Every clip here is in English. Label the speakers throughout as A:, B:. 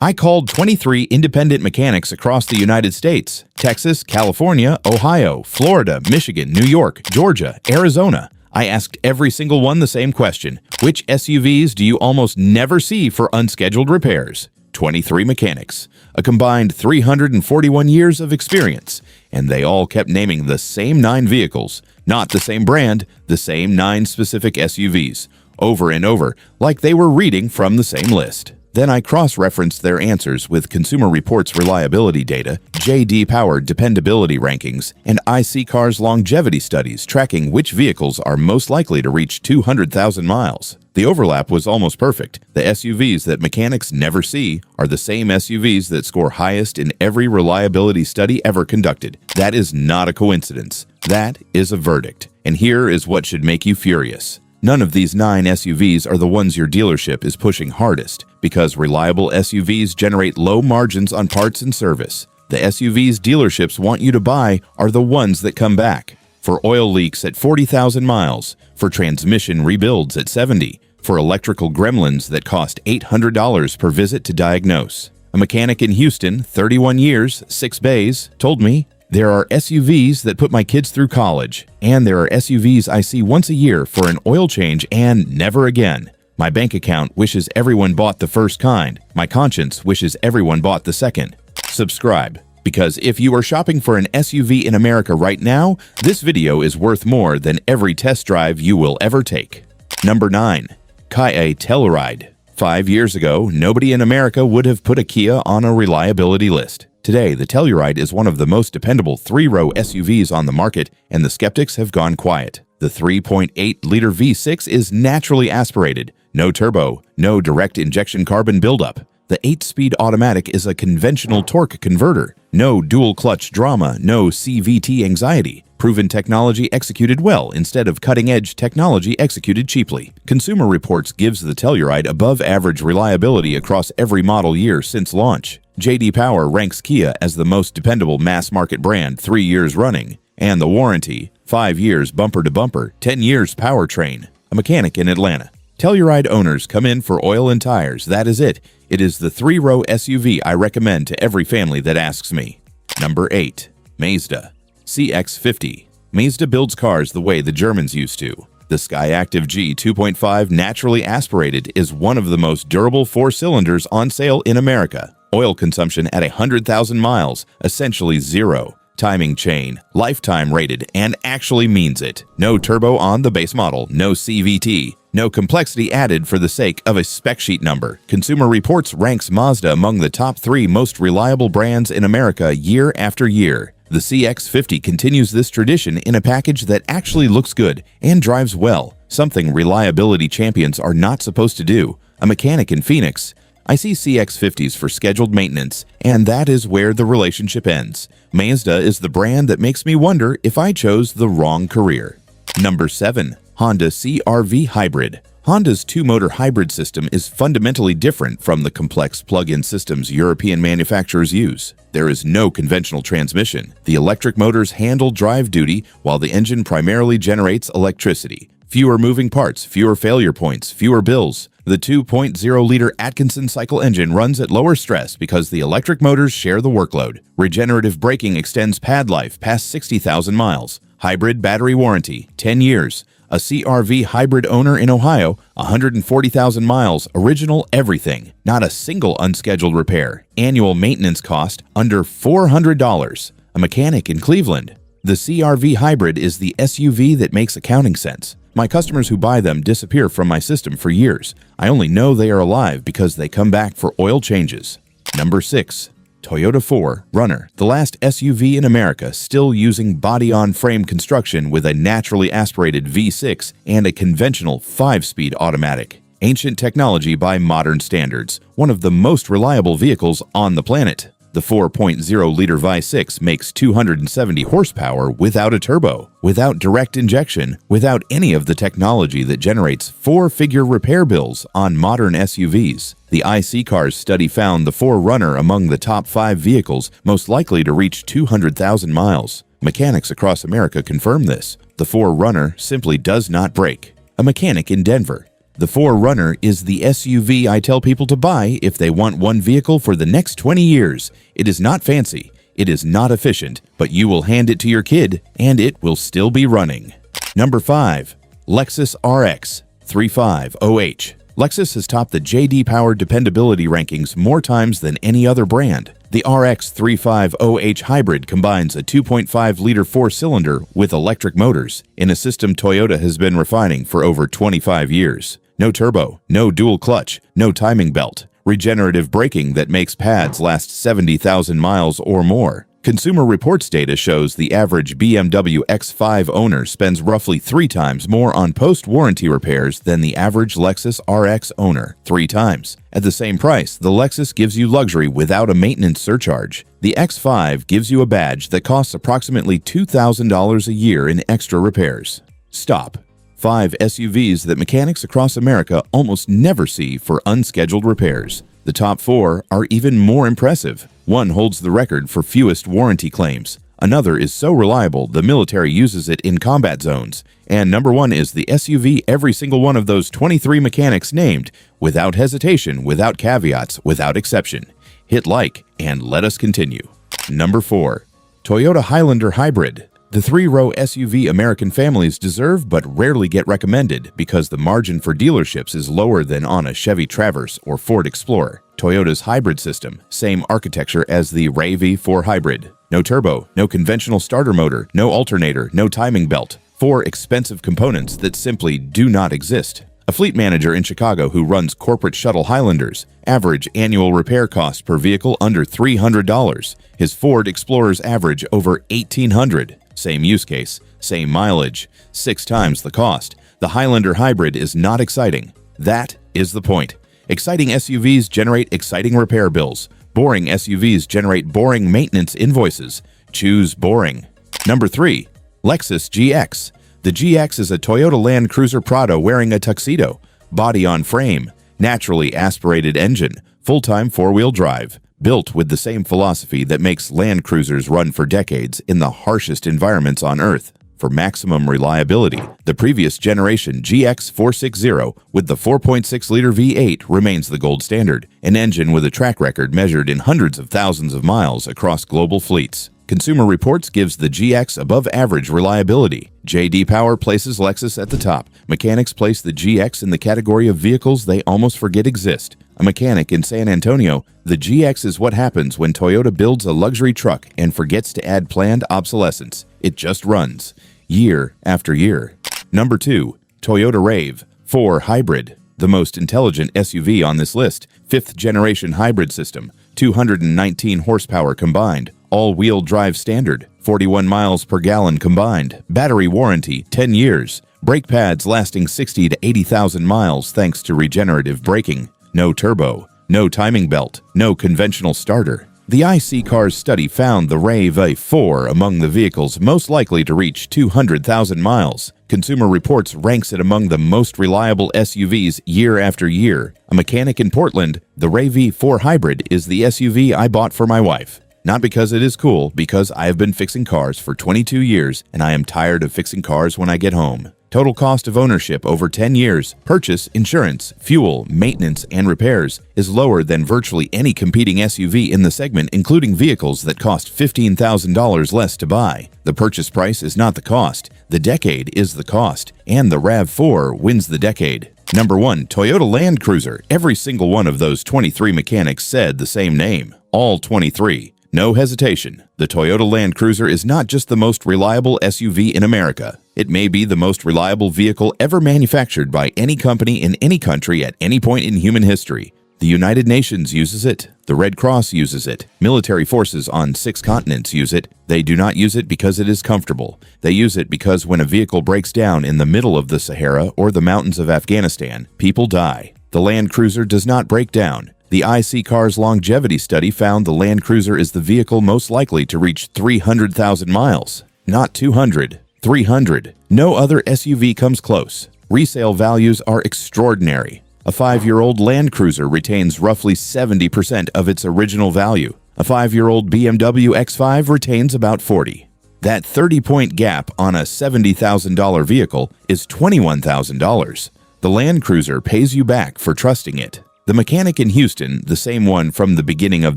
A: I called 23 independent mechanics across the United States: Texas, California, Ohio, Florida, Michigan, New York, Georgia, Arizona. I asked every single one the same question: which SUVs do you almost never see for unscheduled repairs? 23 mechanics, a combined 341 years of experience, and they all kept naming the same 9 vehicles, not the same brand, the same 9 specific SUVs, over and over, like they were reading from the same list. Then I cross-referenced their answers with Consumer Reports reliability data, J.D. Power dependability rankings, and IC Cars longevity studies tracking which vehicles are most likely to reach 200,000 miles. The overlap was almost perfect. The SUVs that mechanics never see are the same SUVs that score highest in every reliability study ever conducted. That is not a coincidence. That is a verdict. And here is what should make you furious. None of these 9 SUVs are the ones your dealership is pushing hardest, because reliable SUVs generate low margins on parts and service. The SUVs dealerships want you to buy are the ones that come back. For oil leaks at 40,000 miles, for transmission rebuilds at 70, for electrical gremlins that cost $800 per visit to diagnose. A mechanic in Houston, 31 years, 6 bays, told me, "There are SUVs that put my kids through college, and there are SUVs I see once a year for an oil change and never again. My bank account wishes everyone bought the first kind. My conscience wishes everyone bought the second." Subscribe, because if you are shopping for an SUV in America right now, this video is worth more than every test drive you will ever take. Number 9. Kia Telluride. 5 years ago, nobody in America would have put a Kia on a reliability list. Today, the Telluride is one of the most dependable 3-row SUVs on the market, and the skeptics have gone quiet. The 3.8-liter V6 is naturally aspirated, no turbo, no direct injection carbon buildup. The 8-speed automatic is a conventional torque converter. No dual-clutch drama, no CVT anxiety. Proven technology executed well instead of cutting-edge technology executed cheaply. Consumer Reports gives the Telluride above-average reliability across every model year since launch. J.D. Power ranks Kia as the most dependable mass-market brand 3 years running. And the warranty: 5 years bumper-to-bumper, 10 years powertrain. A mechanic in Atlanta. Telluride owners come in for oil and tires. That is it. It is the 3-row SUV I recommend to every family that asks me. Number 8. Mazda CX-50. Mazda builds cars the way the Germans used to. The Skyactiv G 2.5 naturally aspirated is one of the most durable 4-cylinders on sale in America. Oil consumption at 100,000 miles, essentially zero. Timing chain, lifetime rated, and actually means it. No turbo on the base model, no CVT. No complexity added for the sake of a spec sheet number. Consumer Reports ranks Mazda among the top 3 most reliable brands in America year after year. The CX-50 continues this tradition in a package that actually looks good and drives well, something reliability champions are not supposed to do. A mechanic in Phoenix. I see CX-50s for scheduled maintenance, and that is where the relationship ends. Mazda is the brand that makes me wonder if I chose the wrong career. Number 7. Honda CR-V Hybrid. Honda's 2-motor hybrid system is fundamentally different from the complex plug-in systems European manufacturers use. There is no conventional transmission. The electric motors handle drive duty while the engine primarily generates electricity. Fewer moving parts, fewer failure points, fewer bills. The 2.0-liter Atkinson cycle engine runs at lower stress because the electric motors share the workload. Regenerative braking extends pad life past 60,000 miles. Hybrid battery warranty, 10 years. A CR-V hybrid owner in Ohio, 140,000 miles, original everything. Not a single unscheduled repair. Annual maintenance cost under $400. A mechanic in Cleveland. The CR-V hybrid is the SUV that makes accounting sense. My customers who buy them disappear from my system for years. I only know they are alive because they come back for oil changes. Number 6. Toyota 4Runner, the last SUV in America still using body-on-frame construction with a naturally aspirated V6 and a conventional 5-speed automatic. Ancient technology by modern standards, one of the most reliable vehicles on the planet. The 4.0-liter V6 makes 270 horsepower without a turbo, without direct injection, without any of the technology that generates 4-figure repair bills on modern SUVs. The IC Cars study found the 4Runner among the top 5 vehicles most likely to reach 200,000 miles. Mechanics across America confirm this. The 4Runner simply does not break. A mechanic in Denver. The 4Runner is the SUV I tell people to buy if they want one vehicle for the next 20 years. It is not fancy, it is not efficient, but you will hand it to your kid and it will still be running. Number 5. Lexus RX 350H. Lexus has topped the J.D. Power dependability rankings more times than any other brand. The RX 350H hybrid combines a 2.5-liter four-cylinder with electric motors in a system Toyota has been refining for over 25 years. No turbo, no dual clutch, no timing belt, regenerative braking that makes pads last 70,000 miles or more. Consumer Reports data shows the average BMW X5 owner spends roughly 3 times more on post-warranty repairs than the average Lexus RX owner, 3 times. At the same price, the Lexus gives you luxury without a maintenance surcharge. The X5 gives you a badge that costs approximately $2,000 a year in extra repairs. Stop. 5 SUVs that mechanics across America almost never see for unscheduled repairs. The top 4 are even more impressive. One holds the record for fewest warranty claims. Another is so reliable the military uses it in combat zones. And number 1 is the SUV every single one of those 23 mechanics named, without hesitation, without caveats, without exception. Hit like and let us continue. Number 4. Toyota Highlander Hybrid. The 3-row SUV American families deserve but rarely get recommended because the margin for dealerships is lower than on a Chevy Traverse or Ford Explorer. Toyota's hybrid system, same architecture as the RAV4 Hybrid. No turbo, no conventional starter motor, no alternator, no timing belt. 4 expensive components that simply do not exist. A fleet manager in Chicago who runs corporate shuttle Highlanders. Average annual repair cost per vehicle under $300. His Ford Explorers average over $1,800. Same use case, same mileage, 6 times the cost. The Highlander Hybrid is not exciting. That is the point. Exciting SUVs generate exciting repair bills. Boring SUVs generate boring maintenance invoices. Choose boring. Number 3. Lexus GX. The GX is a Toyota Land Cruiser Prado wearing a tuxedo. Body on frame. Naturally aspirated engine. Full-time 4-wheel drive. Built with the same philosophy that makes Land Cruisers run for decades in the harshest environments on Earth. For maximum reliability, the previous generation GX 460 with the 4.6-liter V8 remains the gold standard, an engine with a track record measured in hundreds of thousands of miles across global fleets. Consumer Reports gives the GX above-average reliability. J.D. Power places Lexus at the top. Mechanics place the GX in the category of vehicles they almost forget exist. A mechanic in San Antonio, the GX is what happens when Toyota builds a luxury truck and forgets to add planned obsolescence. It just runs, year after year. Number 2. Toyota RAV4 Hybrid. The most intelligent SUV on this list. 5th-generation hybrid system. 219 horsepower combined. All-wheel drive standard. 41 miles per gallon combined. Battery warranty, 10 years. Brake pads lasting 60 to 80,000 miles thanks to regenerative braking. No turbo, no timing belt, no conventional starter. The IC Cars study found the RAV4 among the vehicles most likely to reach 200,000 miles. Consumer Reports ranks it among the most reliable SUVs year after year. A mechanic in Portland, the RAV4 Hybrid is the SUV I bought for my wife. Not because it is cool, because I have been fixing cars for 22 years and I am tired of fixing cars when I get home. Total cost of ownership over 10 years, purchase, insurance, fuel, maintenance, and repairs is lower than virtually any competing SUV in the segment, including vehicles that cost $15,000 less to buy. The purchase price is not the cost. The decade is the cost, and the RAV4 wins the decade. Number 1. Toyota Land Cruiser. Every single one of those 23 mechanics said the same name. All 23. No hesitation. The Toyota Land Cruiser is not just the most reliable SUV in America. It may be the most reliable vehicle ever manufactured by any company in any country at any point in human history. The United Nations uses it. The Red Cross uses it. Military forces on 6 continents use it. They do not use it because it is comfortable. They use it because when a vehicle breaks down in the middle of the Sahara or the mountains of Afghanistan, people die. The Land Cruiser does not break down. The IC Cars longevity study found the Land Cruiser is the vehicle most likely to reach 300,000 miles. Not 200, 300. No other SUV comes close. Resale values are extraordinary. A 5-year-old Land Cruiser retains roughly 70% of its original value. A 5-year-old BMW X5 retains about 40. That 30-point gap on a $70,000 vehicle is $21,000. The Land Cruiser pays you back for trusting it. The mechanic in Houston, the same one from the beginning of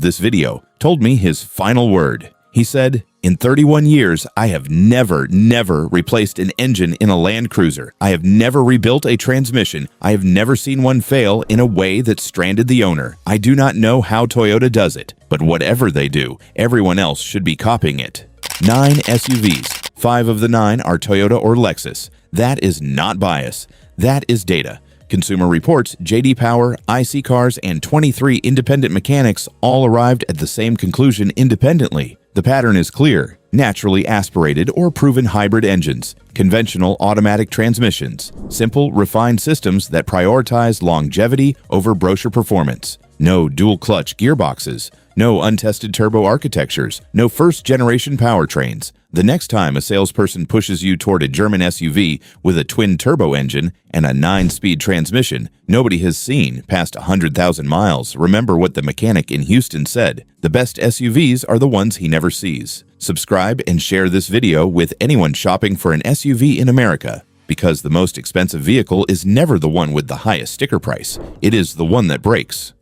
A: this video, told me his final word. He said, "In 31 years, I have never replaced an engine in a Land Cruiser. I have never rebuilt a transmission. I have never seen one fail in a way that stranded the owner. I do not know how Toyota does it, but whatever they do, everyone else should be copying it." 9 SUVs. 5 of the 9 are Toyota or Lexus. That is not bias. That is data. Consumer Reports, J.D. Power, IC Cars, and 23 independent mechanics all arrived at the same conclusion independently. The pattern is clear: naturally aspirated or proven hybrid engines, conventional automatic transmissions, simple, refined systems that prioritize longevity over brochure performance, no dual-clutch gearboxes, no untested turbo architectures, no first-generation powertrains. The next time a salesperson pushes you toward a German SUV with a twin-turbo engine and a 9-speed transmission nobody has seen past 100,000 miles, remember what the mechanic in Houston said: the best SUVs are the ones he never sees. Subscribe and share this video with anyone shopping for an SUV in America, because the most expensive vehicle is never the one with the highest sticker price. It is the one that breaks.